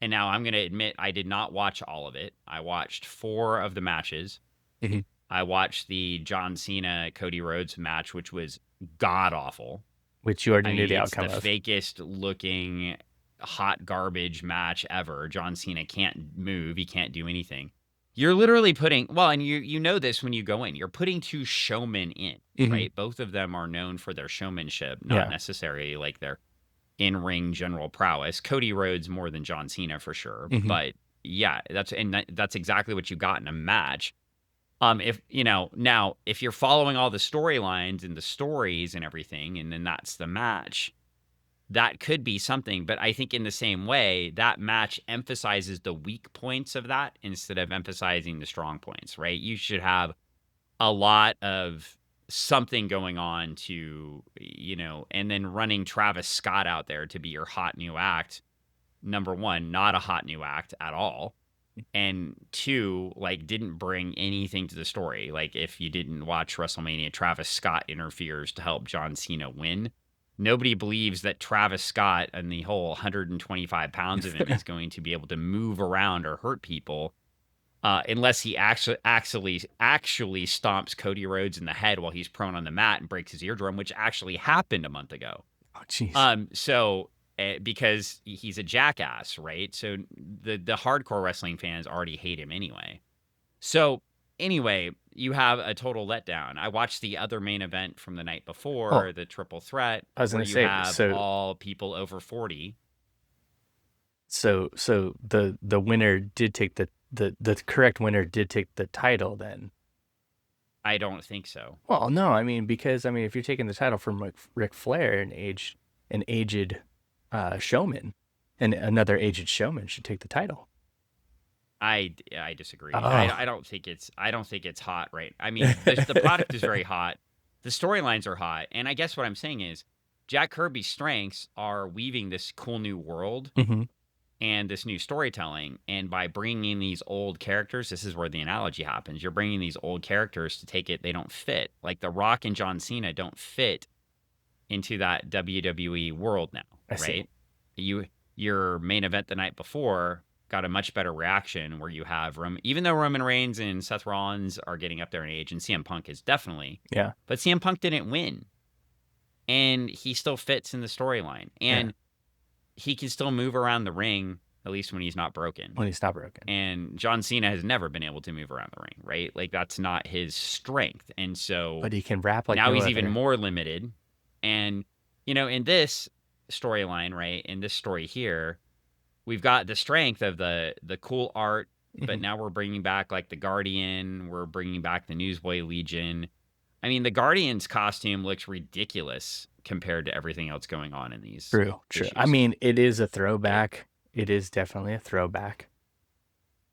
And now I'm going to admit I did not watch all of it. I watched 4 of the matches. Mm-hmm. I watched the John Cena Cody Rhodes match, which was god awful. Which you already knew the outcome it's of. the fakest looking hot garbage match ever. John Cena can't move. He can't do anything. You're literally putting, well, and you know this when you go in, you're putting 2 showmen in, right? Both of them are known for their showmanship, not necessarily like their in-ring general prowess. Cody Rhodes more than John Cena for sure. But yeah, that's exactly what you got in a match. If now if you're following all the storylines and the stories and everything, and then that's the match, that could be something. But I think in the same way, that match emphasizes the weak points of that instead of emphasizing the strong points, right? You should have a lot of something going on to, and then running Travis Scott out there to be your hot new act. Number one, not a hot new act at all. And 2, like, didn't bring anything to the story. Like, if you didn't watch WrestleMania, Travis Scott interferes to help John Cena win. Nobody believes that Travis Scott and the whole 125 pounds of him is going to be able to move around or hurt people unless he actually stomps Cody Rhodes in the head while he's prone on the mat and breaks his eardrum, which actually happened a month ago. Oh, jeez. So because he's a jackass, right? So the hardcore wrestling fans already hate him anyway. So anyway, you have a total letdown. I watched the other main event from the night before, the triple threat, I was where going to you say, have so all people over 40. So the winner did take the correct winner did take the title then. I don't think so. Well, no, I mean, because if you're taking the title from Ric Flair, an aged showman, and another aged showman should take the title. I disagree. Oh. I don't think it's hot, right? I mean, the product is very hot. The storylines are hot. And I guess what I'm saying is Jack Kirby's strengths are weaving this cool new world and this new storytelling. And by bringing in these old characters, this is where the analogy happens. You're bringing these old characters to take it. They don't fit. Like The Rock and John Cena don't fit into that WWE world now, right? Your main event the night before got a much better reaction where you have even though Roman Reigns and Seth Rollins are getting up there in age, and CM Punk is definitely, but CM Punk didn't win, and he still fits in the storyline, and he can still move around the ring, at least when he's not broken. And John Cena has never been able to move around the ring, right? Like, that's not his strength, and so but he can rap like now no he's other. even more limited. And in this storyline, right, in this story here, we've got the strength of the cool art, but now we're bringing back like the Guardian. We're bringing back the Newsboy Legion. I mean, the Guardian's costume looks ridiculous compared to everything else going on in these. True. I mean, it is a throwback. It is definitely a throwback.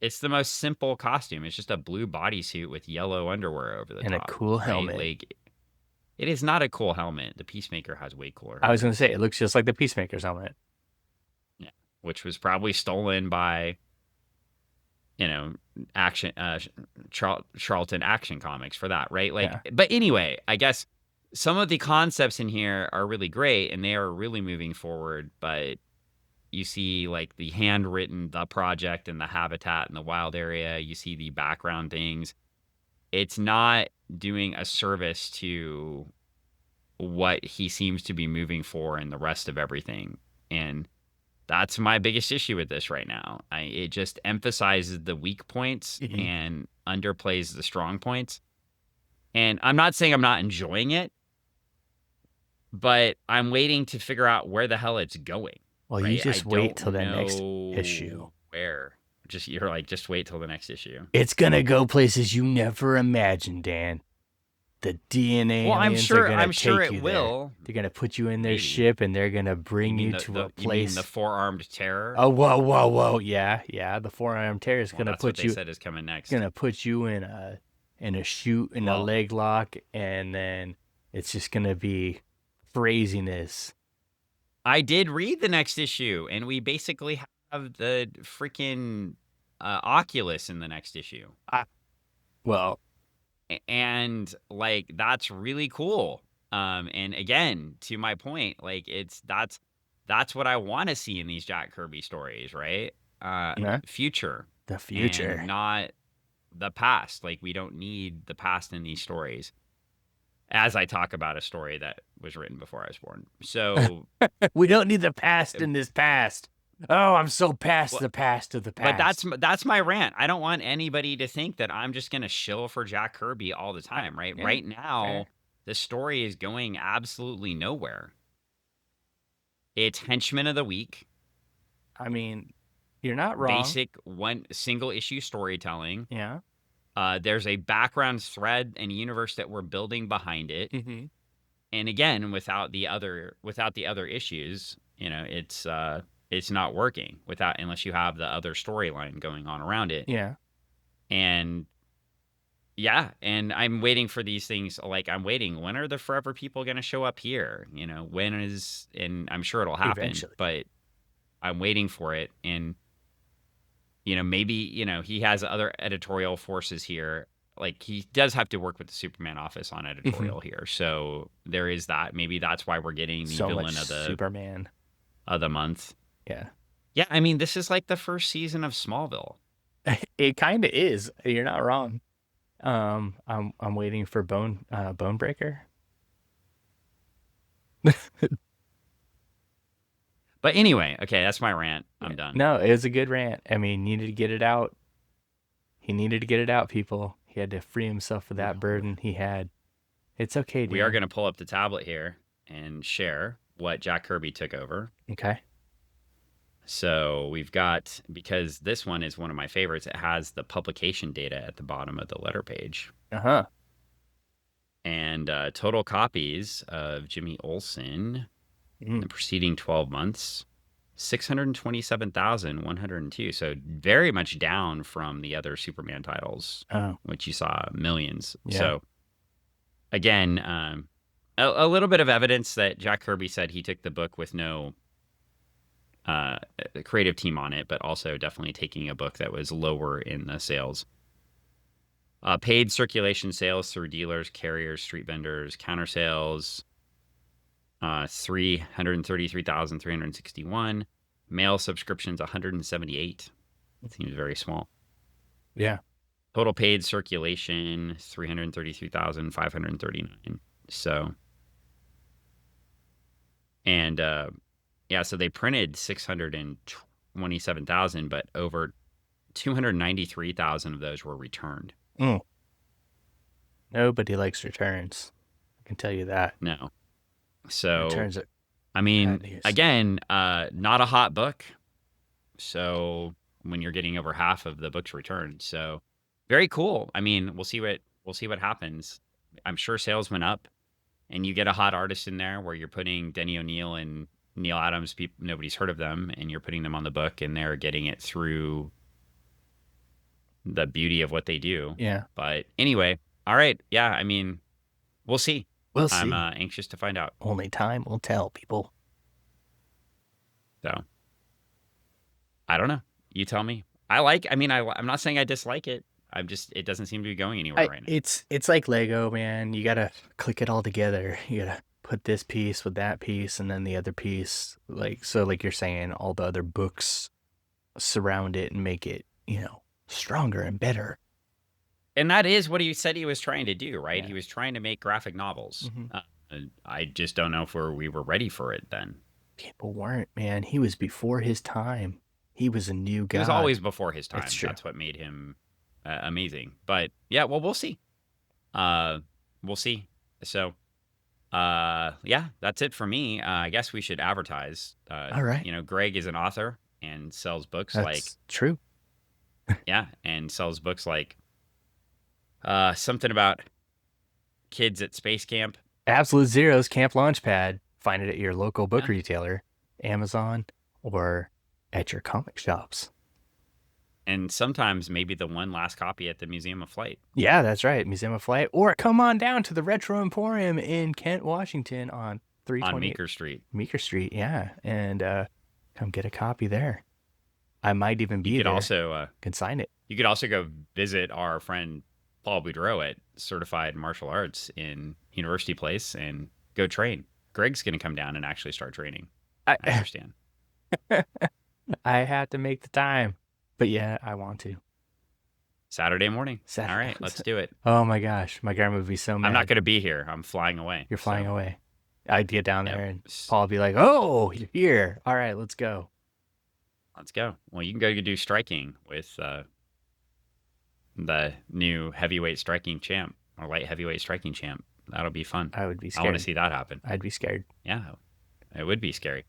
It's the most simple costume. It's just a blue bodysuit with yellow underwear over the top. And a cool helmet. Like, it is not a cool helmet. The Peacemaker has way cooler. I was going to say, it looks just like the Peacemaker's helmet. Which was probably stolen by, Action Charlton Action Comics for that, right? But anyway, I guess some of the concepts in here are really great and they are really moving forward. But you see, like, the handwritten The Project and the Habitat in the Wild Area. You see the background things. It's not doing a service to what he seems to be moving for in the rest of everything, and that's my biggest issue with this right now. It just emphasizes the weak points and underplays the strong points. And I'm not saying I'm not enjoying it, but I'm waiting to figure out where the hell it's going. Well, right? you just wait till the next issue. Where? Just wait till the next issue. It's going to go places you never imagined, Dan. The DNA. Well, I'm sure it will. They're gonna put you in their ship, and they're gonna bring you to a place. You mean the Four-Armed Terror? Oh, whoa! Yeah. The Four-Armed Terror is gonna put you. They said is coming next. Gonna put you in a shoot in a leg lock, and then it's just gonna be craziness. I did read the next issue, and we basically have the freaking Oculus in the next issue. and like that's really cool. And again, to my point, like that's what I want to see in these Jack Kirby stories, right? Yeah. Future The and future. not the past. Like we don't need the past in these stories. As I talk about a story that was written before I was born. So, We don't need the past in this past. Oh, I'm so past well, the past of the but past. that's my rant. I don't want anybody to think that I'm just gonna shill for Jack Kirby all the time, right? Yeah, Right now, fair. the story is going absolutely nowhere. It's henchman of the week, I mean, you're not wrong. basic one single issue storytelling. Yeah. There's a background thread and universe that we're building behind it. Mm-hmm. And again, without the other issues, it's not working unless you have the other storyline going on around it. Yeah. And yeah, and I'm waiting for these things. Like I'm waiting. When are the Forever People going to show up here? And I'm sure it'll happen, Eventually. but I'm waiting for it. And maybe he has other editorial forces here. Like he does have to work with the Superman office on editorial here, so there is that. Maybe that's why we're getting the So villain much of the Superman. month. Yeah. Yeah, I mean this is like the first season of Smallville. It kind of is. You're not wrong. I'm waiting for Bonebreaker. But anyway, okay, that's my rant. I'm done. No, it was a good rant. I mean, needed to get it out. He needed to get it out, people. He had to free himself of that burden he had. It's okay, dude. We are going to pull up the tablet here and share what Jack Kirby took over. Okay. So we've got, because this one is one of my favorites, it has the publication data at the bottom of the letter page. Uh-huh. And total copies of Jimmy Olsen in the preceding 12 months, 627,102. So very much down from the other Superman titles, which you saw millions. Yeah. So again, a little bit of evidence that Jack Kirby said he took the book with no creative team on it, but also definitely taking a book that was lower in the sales. Paid circulation sales through dealers, carriers, street vendors, counter sales, 333,361. Mail subscriptions, 178. That seems very small. Yeah. Total paid circulation, 333,539. So, and so they printed 627,000, but over 293,000 of those were returned. Nobody likes returns. I can tell you that. No. So, returns are I mean, again, not a hot book. So when you're getting over half of the books returned, so very cool. I mean, we'll see what happens. I'm sure sales went up, and you get a hot artist in there where you're putting Denny O'Neil and Neil Adams. Nobody's heard of them, and you're putting them on the book, and they're getting it through the beauty of what they do. Yeah. But anyway, all right. Yeah, I mean, we'll see. We'll see. I'm anxious to find out. Only time will tell, people. So, I don't know. You tell me. I'm not saying I dislike it. It doesn't seem to be going anywhere right now. It's like Lego, man. You gotta click it all together. You gotta put this piece with that piece and then the other piece. Like you're saying, all the other books surround it and make it, stronger and better. And that is what he said he was trying to do, right? Yeah. He was trying to make graphic novels. Mm-hmm. I just don't know if we were ready for it then. People weren't, man. He was before his time. He was a new guy. He was always before his time. That's true. That's what made him amazing. But yeah, well, we'll see. We'll see. So, yeah, that's it for me. I guess we should advertise. All right. Greg is an author and sells books That's true. Yeah, and sells books like something about kids at space camp. Absolute Zero's Camp Launchpad. Find it at your local book retailer, Amazon, or at your comic shops. And sometimes maybe the one last copy at the Museum of Flight. Yeah, that's right. Museum of Flight. Or come on down to the Retro Emporium in Kent, Washington on 320. On Meeker Street. Meeker Street, yeah. And come get a copy there. I might even be there. You could also can sign it. You could also go visit our friend Paul Boudreau at Certified Martial Arts in University Place and go train. Greg's going to come down and actually start training. I understand. I have to make the time. But yeah, I want to. Saturday morning. All right, let's do it. Oh my gosh, my grandma would be so mad. I'm not going to be here. I'm flying away. You're flying away. I'd get down there and Paul would be like, "Oh, you're here. All right, let's go." Let's go. Well, you can go do striking with the new heavyweight striking champ or light heavyweight striking champ. That'll be fun. I would be scared. I want to see that happen. I'd be scared. Yeah, it would be scary.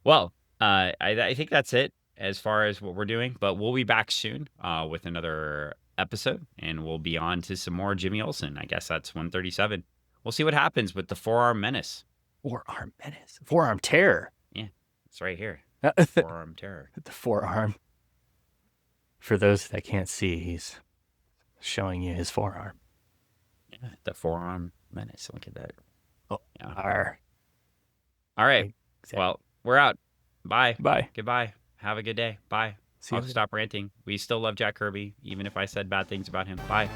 Well, I think that's it as far as what we're doing, but we'll be back soon with another episode, and we'll be on to some more Jimmy Olsen. I guess that's 137. We'll see what happens with the Forearm Menace. Forearm Menace. Forearm Terror. Yeah, it's right here. Forearm Terror. The forearm. For those that can't see, he's showing you his forearm. Yeah, the Forearm Menace. Look at that. Oh, yeah. All right. Exactly. Well, we're out. Bye. Bye. Goodbye. Have a good day. Bye. See I'll stop ranting. We still love Jack Kirby, even if I said bad things about him. Bye.